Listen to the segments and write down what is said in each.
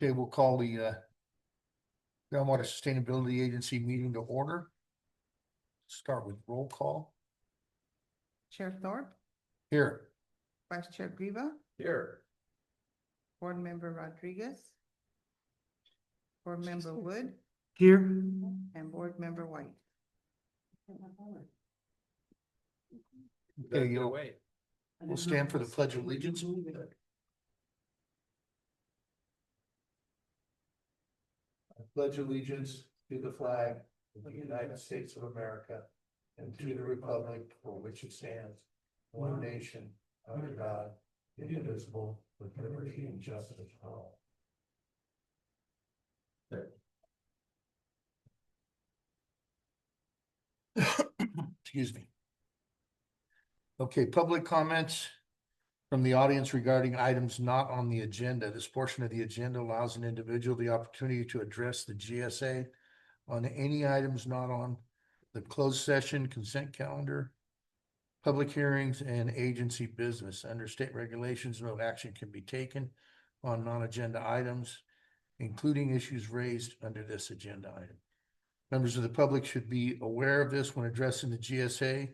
Okay, we'll call the Groundwater Sustainability Agency meeting to order. Start with roll call. Chair Thorpe, Here. Vice Chair Griva, Here. Board Member Rodriguez, Board Member Wood, Here. and Board Member White. Okay, we'll stand for the Pledge of Allegiance. I pledge allegiance to the flag of the United States of America and to the republic for which it stands, one nation, under God, indivisible, with liberty and justice for all. Excuse me. Okay, public comments from the audience regarding items not on the agenda. This portion of the agenda allows an individual the opportunity to address the GSA on any items not on the closed session, consent calendar, public hearings, and agency business. Under state regulations, no action can be taken on non-agenda items, including issues raised under this agenda item. Members of the public should be aware of this when addressing the GSA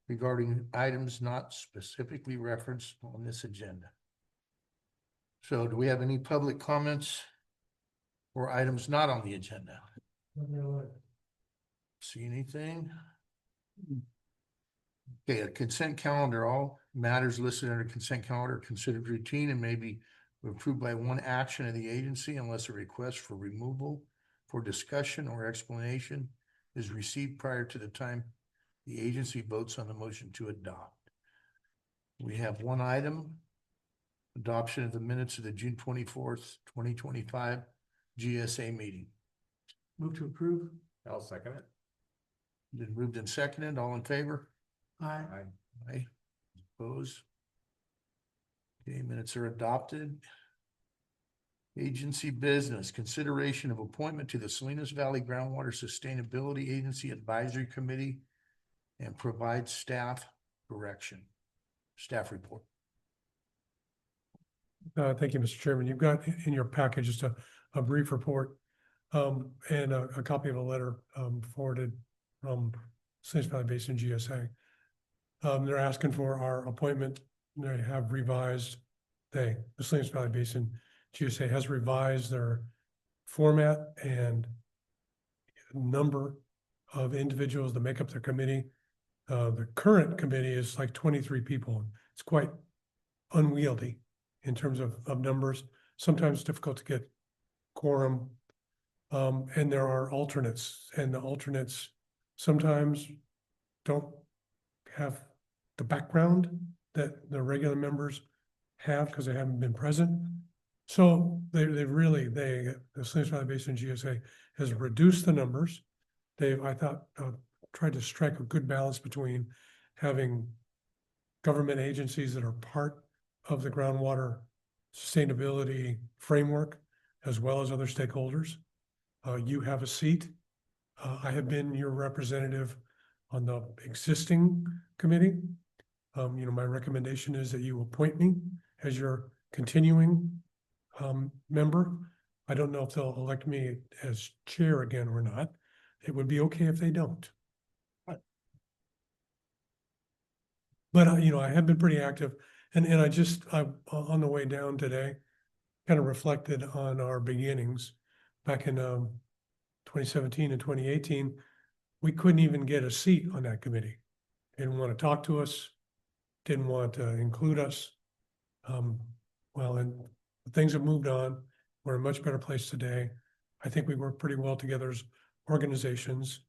regarding items not specifically referenced on this agenda. So do we have any public comments or items not on the agenda? See anything? Okay, a consent calendar. All matters listed under consent calendar are considered routine and may be approved by one action of the agency unless a request for removal for discussion or explanation is received prior to the time the agency votes on the motion to adopt. We have one item, adoption of the minutes of the June 24th, 2025 GSA meeting. Move to approve. I'll second it. Been moved and seconded. All in favor? Aye. Aye. Opposed? Okay, minutes are adopted. Agency business, consideration of appointment to the Salinas Valley Groundwater Sustainability Agency Advisory Committee and provide staff direction. Staff report. Thank you, Mr. Chairman. You've got in your package just a brief report and a copy of a letter forwarded from Salinas Valley Basin GSA. They're asking for our appointment. They have revised, the Salinas Valley Basin GSA has revised their format and number of individuals that make up their committee. The current committee is like 23 people. It's quite unwieldy in terms of numbers, sometimes difficult to get quorum. And there are alternates, and the alternates sometimes don't have the background that the regular members have because they haven't been present. So the Salinas Valley Basin GSA has reduced the numbers. I thought, tried to strike a good balance between having government agencies that are part of the groundwater sustainability framework, as well as other stakeholders. You have a seat. I have been your representative on the existing committee. My recommendation is that you appoint me as your continuing member. I don't know if they'll elect me as chair again or not. It would be okay if they don't. But I have been pretty active, and I on the way down today, kind of reflected on our beginnings back in 2017 and 2018. We couldn't even get a seat on that committee. Didn't want to talk to us. Didn't want to include us. And things have moved on. We're in a much better place today. I think we work pretty well together as organizations,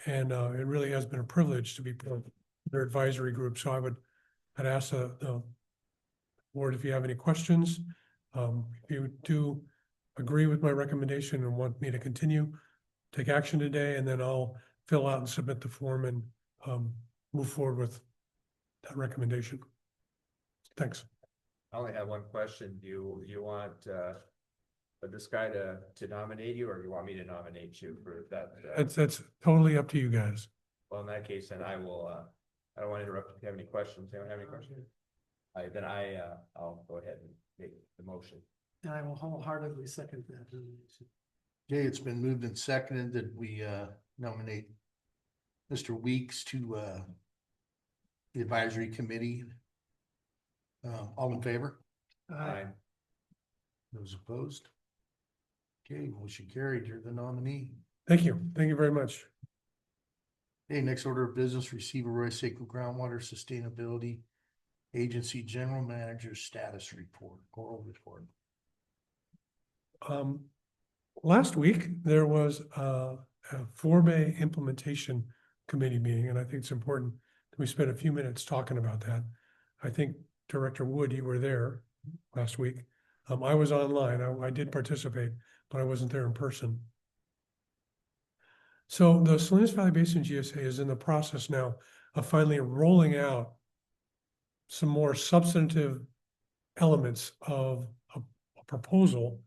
and it really has been a privilege to be part of their advisory group. So I'd ask the board if you have any questions. If you do agree with my recommendation and want me to continue, take action today, and then I'll fill out and submit the form and move forward with that recommendation. Thanks. I only have one question. Do you want this guy to nominate you, or you want me to nominate you for that? That's totally up to you guys. Well, in that case, then I will. I don't want to interrupt if you have any questions. Anyone have any questions? I'll go ahead and make the motion. And I will wholeheartedly second that nomination. Okay, it's been moved and seconded that we nominate Mr. Weeks to the advisory committee. All in favor? Aye. Those opposed? Okay, motion carried. You're the nominee. Thank you. Thank you very much. Okay, next order of business, receive a Roy Seco Groundwater Sustainability Agency General Manager Status Report, oral report. Last week, there was a Bay Implementation Committee meeting, and I think it's important that we spend a few minutes talking about that. I think Director Wood, you were there last week. I was online. I did participate, but I wasn't there in person. So the Salinas Valley Basin GSA is in the process now of finally rolling out some more substantive elements of a proposal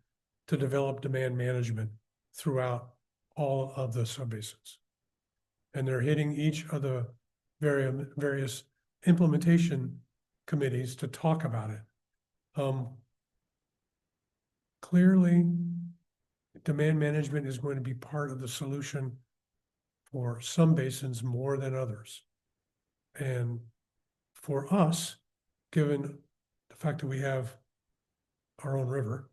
to develop demand management throughout all of the subbasins. And they're hitting each of the various implementation committees to talk about it. Clearly, demand management is going to be part of the solution for some basins more than others. And for us, given the fact that we have our own river,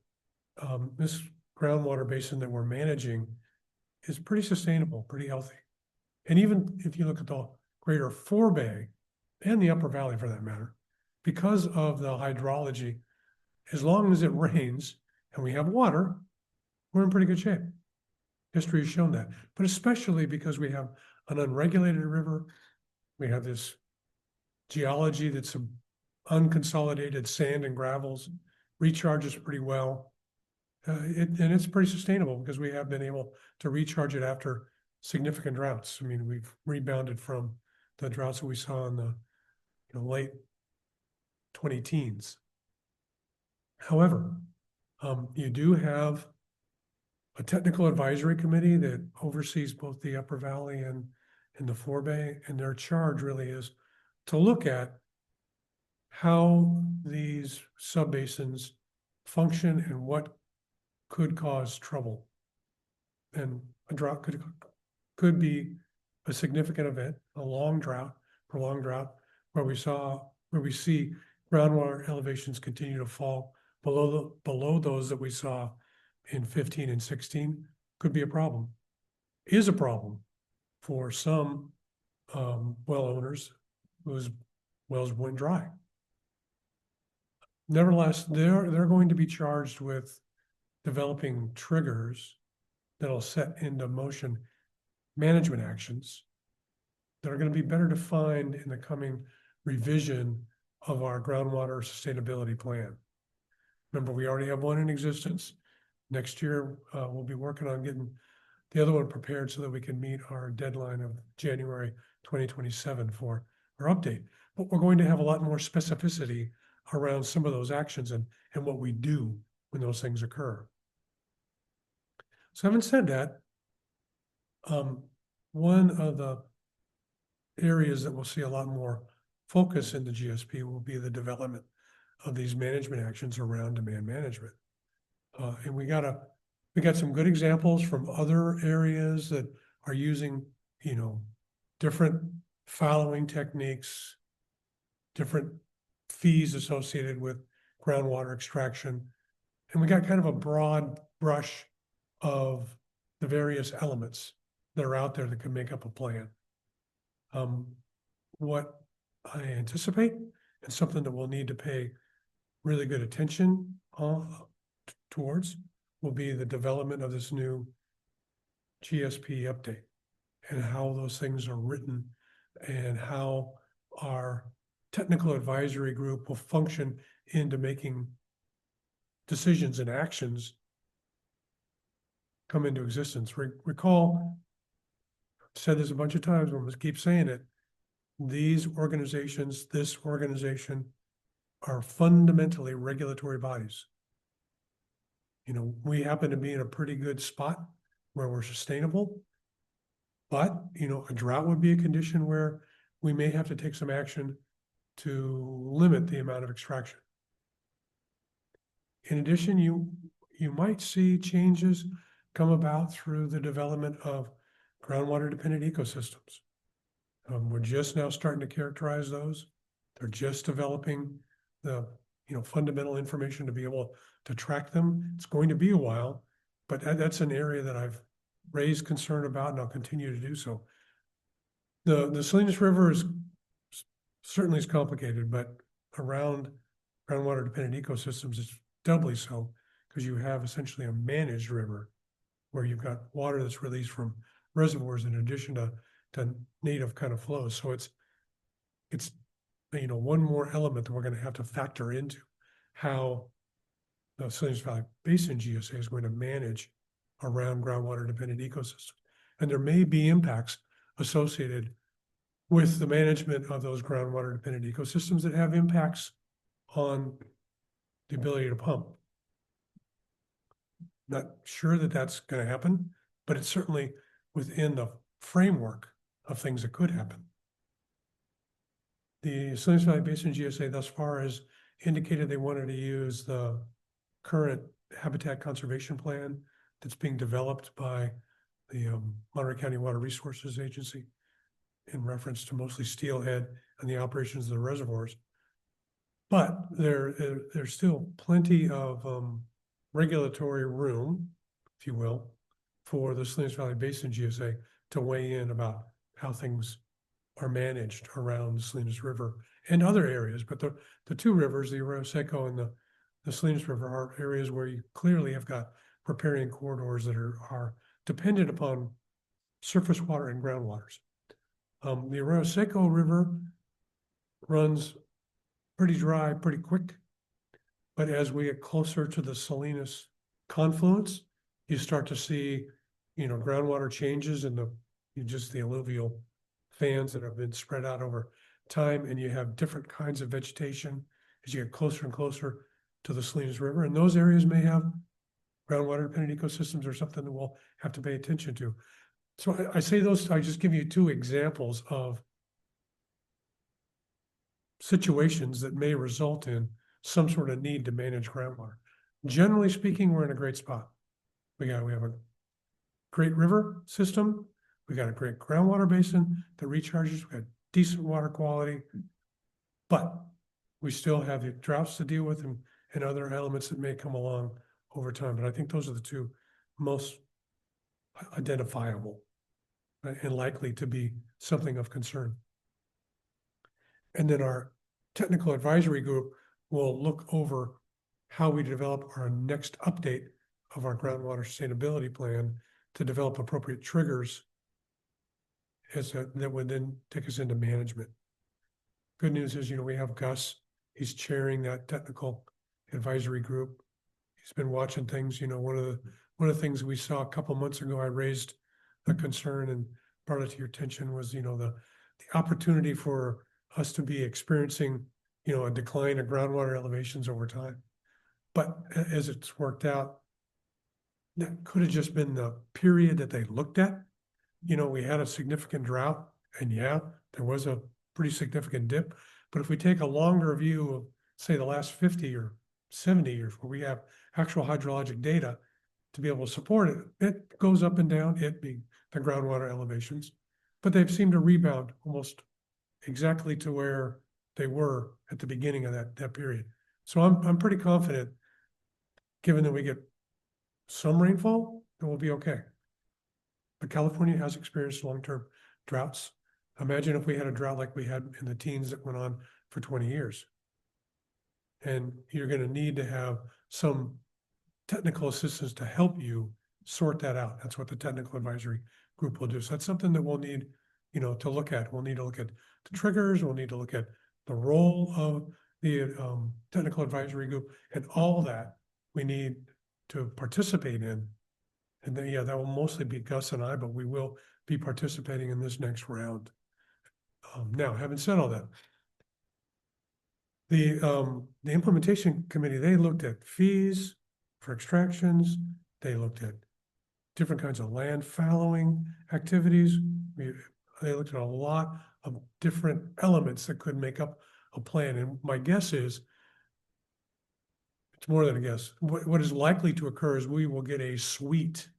this groundwater basin that we're managing is pretty sustainable, pretty healthy. And even if you look at the greater Bay and the Upper Valley for that matter, because of the hydrology, as long as it rains and we have water, we're in pretty good shape. History has shown that, but especially because we have an unregulated river, we have this geology that's some unconsolidated sand and gravels, recharges pretty well. And it's pretty sustainable because we have been able to recharge it after significant droughts. I mean, we've rebounded from the droughts that we saw in the late 2010s. However, you do have a technical advisory committee that oversees both the Upper Valley and the Bay, and their charge really is to look at how these subbasins function and what could cause trouble. And a drought could be a significant event, a long drought, prolonged drought, where we see groundwater elevations continue to fall below those that we saw in 15 and 16, could be a problem, is a problem for some well owners whose wells went dry. Nevertheless, they're going to be charged with developing triggers that'll set into motion management actions that are going to be better defined in the coming revision of our groundwater sustainability plan. Remember, we already have one in existence. Next year, we'll be working on getting the other one prepared so that we can meet our deadline of January 2027 for our update. But we're going to have a lot more specificity around some of those actions and what we do when those things occur. So having said that, one of the areas that we'll see a lot more focus in the GSP will be the development of these management actions around demand management. And we got some good examples from other areas that are using, different fallowing techniques, different fees associated with groundwater extraction. And we got kind of a broad brush of the various elements that are out there that can make up a plan. What I anticipate, and something that we'll need to pay really good attention towards, will be the development of this new GSP update and how those things are written and how our technical advisory group will function into making decisions and actions come into existence. Recall, I've said this a bunch of times, but we'll keep saying it. These organizations, this organization, are fundamentally regulatory bodies. We happen to be in a pretty good spot where we're sustainable, but, a drought would be a condition where we may have to take some action to limit the amount of extraction. In addition, you might see changes come about through the development of groundwater dependent ecosystems. We're just now starting to characterize those. They're just developing the, fundamental information to be able to track them. It's going to be a while, but that's an area that I've raised concern about, and I'll continue to do so. The Salinas River is certainly complicated, but around groundwater dependent ecosystems, it's doubly so because you have essentially a managed river where you've got water that's released from reservoirs in addition to native kind of flows. So it's one more element that we're going to have to factor into how the Salinas Valley Basin GSA is going to manage around groundwater dependent ecosystems. And there may be impacts associated with the management of those groundwater dependent ecosystems that have impacts on the ability to pump. Not sure that that's going to happen, but it's certainly within the framework of things that could happen. The Salinas Valley Basin GSA thus far has indicated they wanted to use the current habitat conservation plan that's being developed by the Monterey County Water Resources Agency in reference to mostly steelhead and the operations of the reservoirs. But there's still plenty of regulatory room, if you will, for the Salinas Valley Basin GSA to weigh in about how things are managed around the Salinas River and other areas. But the two rivers, the Arroyo Seco and the Salinas River, are areas where you clearly have got riparian corridors that are dependent upon surface water and groundwaters. The Arroyo Seco River runs pretty dry, pretty quick. But as we get closer to the Salinas confluence, you start to see, groundwater changes in the alluvial fans that have been spread out over time, and you have different kinds of vegetation as you get closer and closer to the Salinas River. And those areas may have groundwater dependent ecosystems or something that we'll have to pay attention to. So I say those, I just give you two examples of situations that may result in some sort of need to manage groundwater. Generally speaking, we're in a great spot. We have a great river system. We got a great groundwater basin that recharges. We got decent water quality, but we still have the droughts to deal with and other elements that may come along over time. But I think those are the two most identifiable and likely to be something of concern. And then our technical advisory group will look over how we develop our next update of our groundwater sustainability plan to develop appropriate triggers that would then take us into management. Good news is, we have Gus. He's chairing that technical advisory group. He's been watching things. One of the things we saw a couple months ago, I raised a concern and brought it to your attention was, the opportunity for us to be experiencing, a decline of groundwater elevations over time. But as it's worked out, that could have just been the period that they looked at. We had a significant drought, and there was a pretty significant dip. But if we take a longer view of, say, the last 50 or 70 years, where we have actual hydrologic data to be able to support it, it goes up and down, it being the groundwater elevations. But they've seemed to rebound almost exactly to where they were at the beginning of that period. So I'm pretty confident, given that we get some rainfall, that we'll be okay. But California has experienced long-term droughts. Imagine if we had a drought like we had in the teens that went on for 20 years. And you're going to need to have some technical assistance to help you sort that out. That's what the technical advisory group will do. So that's something that we'll need, to look at. We'll need to look at the triggers. We'll need to look at the role of the technical advisory group, and all that we need to participate in. And then, that will mostly be Gus and I, but we will be participating in this next round. Now, having said all that, the implementation committee, they looked at fees for extractions. They looked at different kinds of land fallowing activities. They looked at a lot of different elements that could make up a plan. And my guess is, it's more than a guess. What is likely to occur is we will get a suite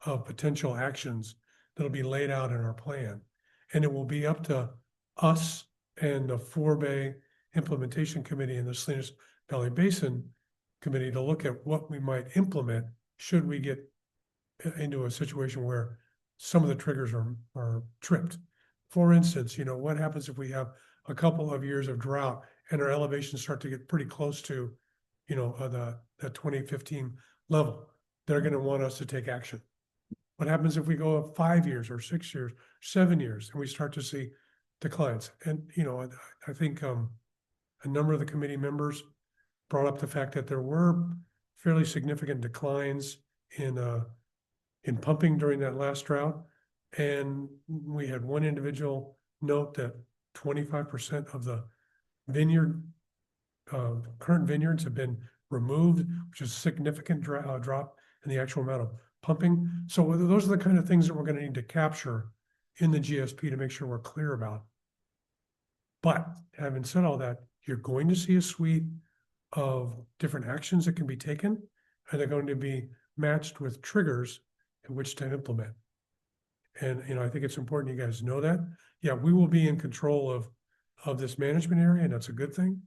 of potential actions that'll be laid out in our plan. And it will be up to us and the Forebay Implementation Committee and the Salinas Valley Basin Committee to look at what we might implement should we get into a situation where some of the triggers are tripped. For instance, what happens if we have a couple of years of drought and our elevations start to get pretty close to, the 2015 level? They're going to want us to take action. What happens if we go 5 years or 6 years, 7 years, and we start to see declines? And, I think a number of the committee members brought up the fact that there were fairly significant declines in pumping during that last drought. And we had one individual note that 25% of the current vineyards have been removed, which is a significant drop in the actual amount of pumping. So those are the kind of things that we're going to need to capture in the GSP to make sure we're clear about. But having said all that, you're going to see a suite of different actions that can be taken, and they're going to be matched with triggers in which to implement. And, I think it's important you guys know that. Yeah, we will be in control of this management area, and that's a good thing.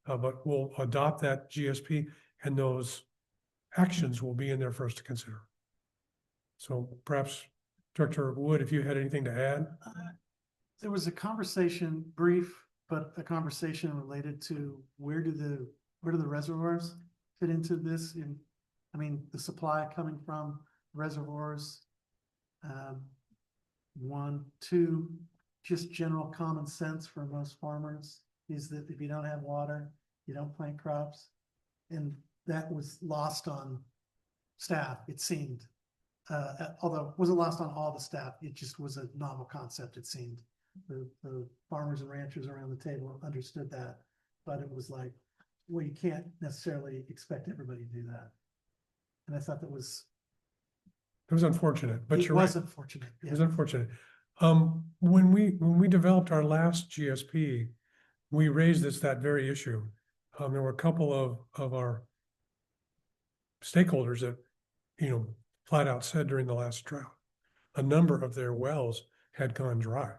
But we'll adopt that GSP, and those actions will be in there for us to consider. So perhaps Director Wood, if you had anything to add. There was a conversation, brief, but a conversation related to where do the reservoirs fit into this? The supply coming from reservoirs. 1, 2, just general common sense for most farmers is that if you don't have water, you don't plant crops. And that was lost on staff, it seemed. Although it wasn't lost on all the staff, it just was a novel concept, it seemed. The farmers and ranchers around the table understood that, but it was like, well, you can't necessarily expect everybody to do that. And I thought it was unfortunate, but you're right. It was unfortunate. It was unfortunate. When we developed our last GSP, we raised that very issue. There were a couple of our stakeholders that, flat out said during the last drought, a number of their wells had gone dry,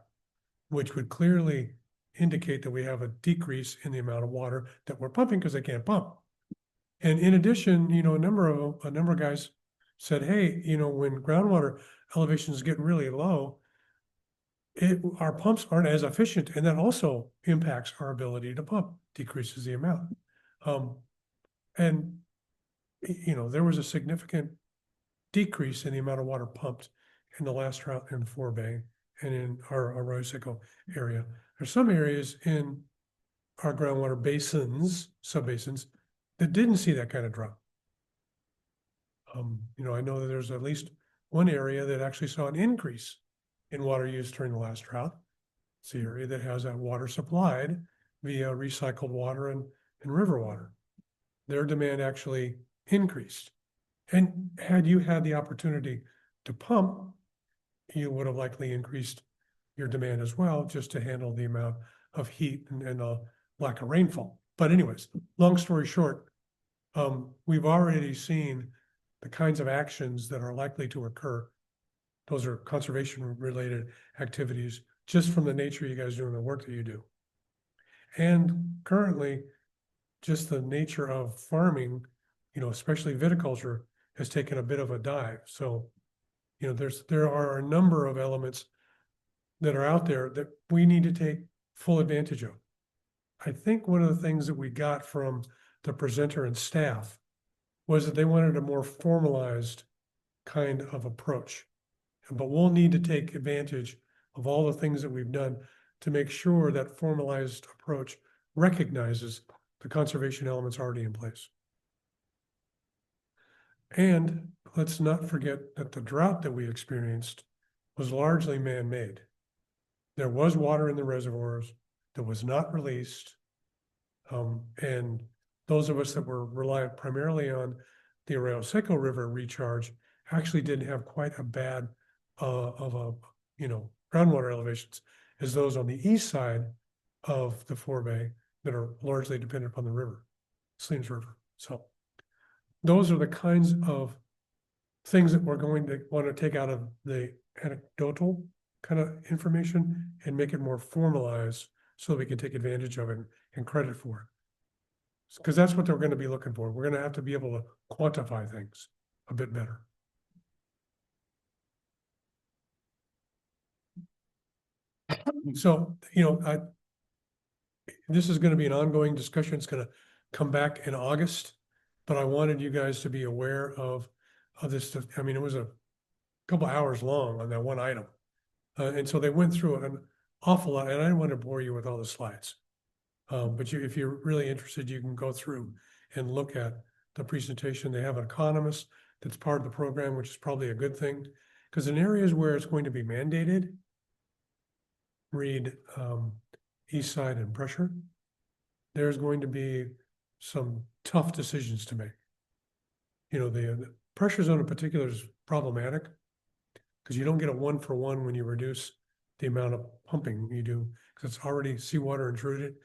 which would clearly indicate that we have a decrease in the amount of water that we're pumping because they can't pump. And in addition, a number of guys said, hey, when groundwater elevations get really low, our pumps aren't as efficient, and that also impacts our ability to pump, decreases the amount. There was a significant decrease in the amount of water pumped in the last drought in Forebay and in our Arroyo Seco area. There's some areas in our groundwater basins, subbasins, that didn't see that kind of drop. I know that there's at least one area that actually saw an increase in water use during the last drought. It's the area that has that water supplied via recycled water and river water. Their demand actually increased. And had you had the opportunity to pump, you would have likely increased your demand as well, just to handle the amount of heat and lack of rainfall. But anyways, long story short, we've already seen the kinds of actions that are likely to occur. Those are conservation related activities, just from the nature of you guys doing the work that you do. And currently, just the nature of farming, especially viticulture, has taken a bit of a dive. So, there are a number of elements that are out there that we need to take full advantage of. I think one of the things that we got from the presenter and staff was that they wanted a more formalized kind of approach. But we'll need to take advantage of all the things that we've done to make sure that formalized approach recognizes the conservation elements already in place. And let's not forget that the drought that we experienced was largely man-made. There was water in the reservoirs that was not released. And those of us that were reliant primarily on the Arroyo Seco River recharge actually didn't have quite a bad groundwater elevations as those on the east side of the Forebay that are largely dependent upon the river, Salinas River. So those are the kinds of things that we're going to want to take out of the anecdotal kind of information and make it more formalized so that we can take advantage of it and credit for it. Because that's what they're going to be looking for. We're going to have to be able to quantify things a bit better. So, this is going to be an ongoing discussion. It's going to come back in August, but I wanted you guys to be aware of this stuff. I mean, it was a couple hours long on that one item. And so they went through an awful lot, and I didn't want to bore you with all the slides. But if you're really interested, you can go through and look at the presentation. They have an economist that's part of the program, which is probably a good thing. Because in areas where it's going to be mandated, read east side and pressure, there's going to be some tough decisions to make. The pressure zone in particular is problematic because you don't get a 1-for-1 when you reduce the amount of pumping you do, because it's already seawater intruded.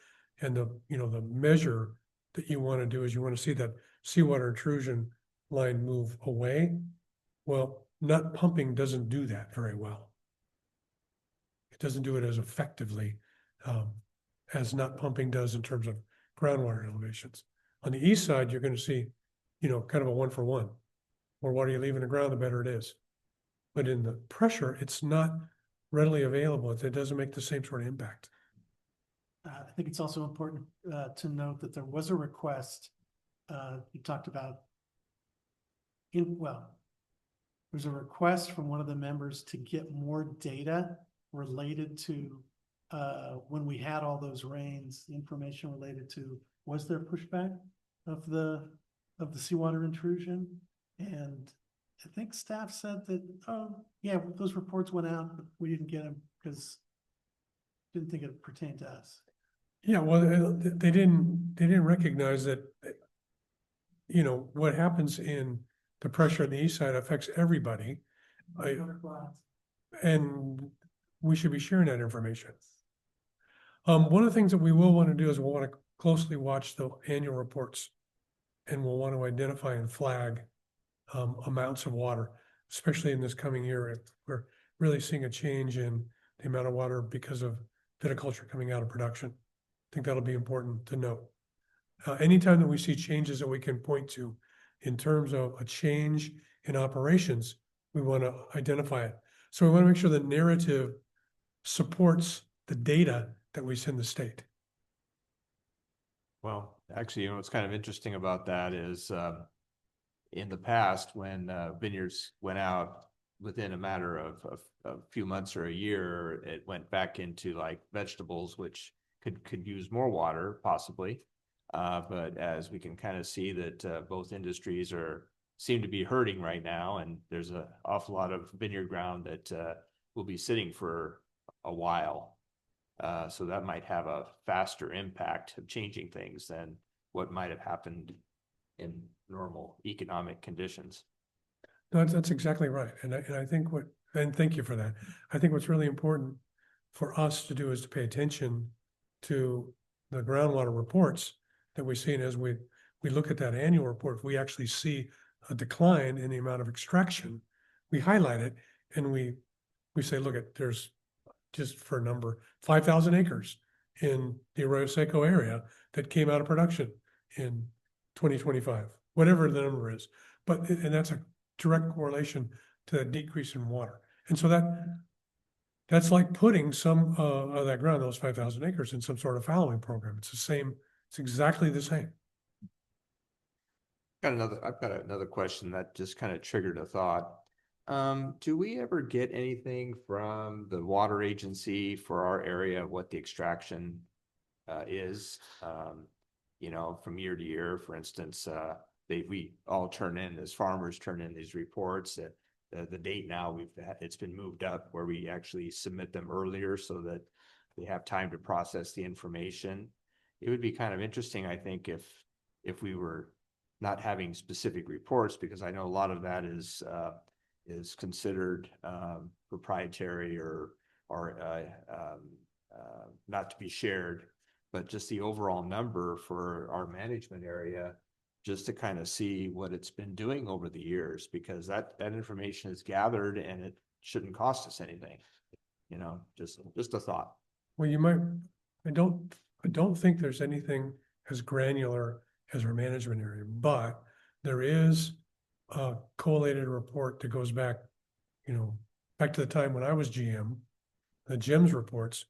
And the measure that you want to do is you want to see that seawater intrusion line move away. Well, not pumping doesn't do that very well. It doesn't do it as effectively as not pumping does in terms of groundwater elevations. On the east side, you're going to see, kind of a 1-for-1. The more water you leave in the ground, the better it is. But in the pressure, it's not readily available. It doesn't make the same sort of impact. I think it's also important to note that there was a request, you talked about there's a request from one of the members to get more data related to when we had all those rains, information related to, was there pushback of the seawater intrusion? And I think staff said that, oh, yeah, those reports went out, but we didn't get them because didn't think it pertained to us. Yeah, well, they didn't recognize that, what happens in the pressure on the east side affects everybody. And we should be sharing that information. One of the things that we will want to do is we'll want to closely watch the annual reports, and we'll want to identify and flag amounts of water, especially in this coming year. If we're really seeing a change in the amount of water because of viticulture coming out of production. I think that'll be important to note. Anytime that we see changes that we can point to in terms of a change in operations, we want to identify it. So we want to make sure the narrative supports the data that we send the state. Well, actually, what's kind of interesting about that is in the past, when vineyards went out within a matter of a few months or a year, it went back into like vegetables, which could use more water possibly. But as we can kind of see that both industries seem to be hurting right now, and there's an awful lot of vineyard ground that will be sitting for a while. So that might have a faster impact of changing things than what might have happened in normal economic conditions. No, that's exactly right. And I think and thank you for that. I think what's really important for us to do is to pay attention to the groundwater reports that we see. And as we look at that annual report, if we actually see a decline in the amount of extraction, we highlight it and we say, look, there's, just for a number, 5,000 acres in the Arroyo Seco area that came out of production in 2025, whatever the number is. And that's a direct correlation to that decrease in water. And so that's like putting some of that ground, those 5,000 acres, in some sort of fallowing program. It's the same. It's exactly the same. I've got another question that just kind of triggered a thought. Do we ever get anything from the water agency for our area, what the extraction is? From year to year, for instance, we all turn in, as farmers turn in these reports. The date now it's been moved up where we actually submit them earlier so that they have time to process the information. It would be kind of interesting, I think, if we were not having specific reports, because I know a lot of that is considered proprietary or not to be shared, but just the overall number for our management area just to kind of see what it's been doing over the years, because that information is gathered and it shouldn't cost us anything. You know, just a thought. Well, you might, I don't think there's anything as granular as our management area, but there is a collated report that goes back, back to the time when I was GM. The GEMS reports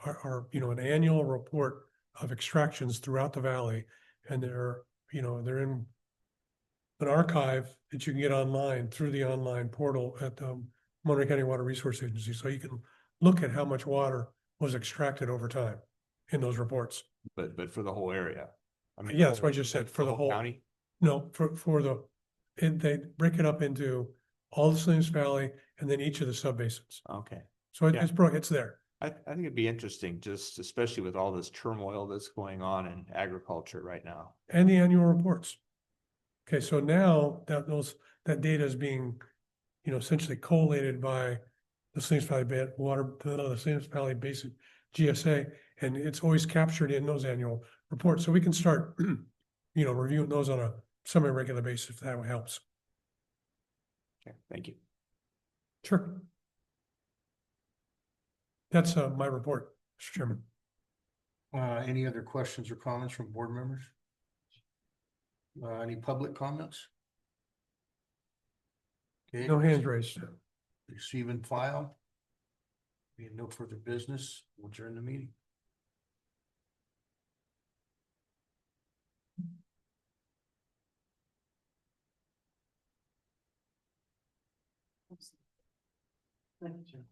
are, an annual report of extractions throughout the valley. And they're in an archive that you can get online through the online portal at the Monterey County Water Resource Agency. So you can look at how much water was extracted over time in those reports. But for the whole area. I mean, Yeah, that's what I just said, for the whole, county. no, they break it up into all the Salinas Valley and then each of the subbasins. Okay. So Yeah. it's there. I think it'd be interesting, just especially with all this turmoil that's going on in agriculture right now. And the annual reports. Okay, so now that data is being, essentially collated by the Salinas Valley the Salinas Valley Basin GSA, and it's always captured in those annual reports. So we can start, reviewing those on a semi-regular basis if that helps. Okay, thank you. Sure. That's my report, Mr. Chairman. Any other questions or comments from board members? Any public comments? Okay. No hands raised. Receive and file. Being no further business, we'll adjourn the meeting. Thank you.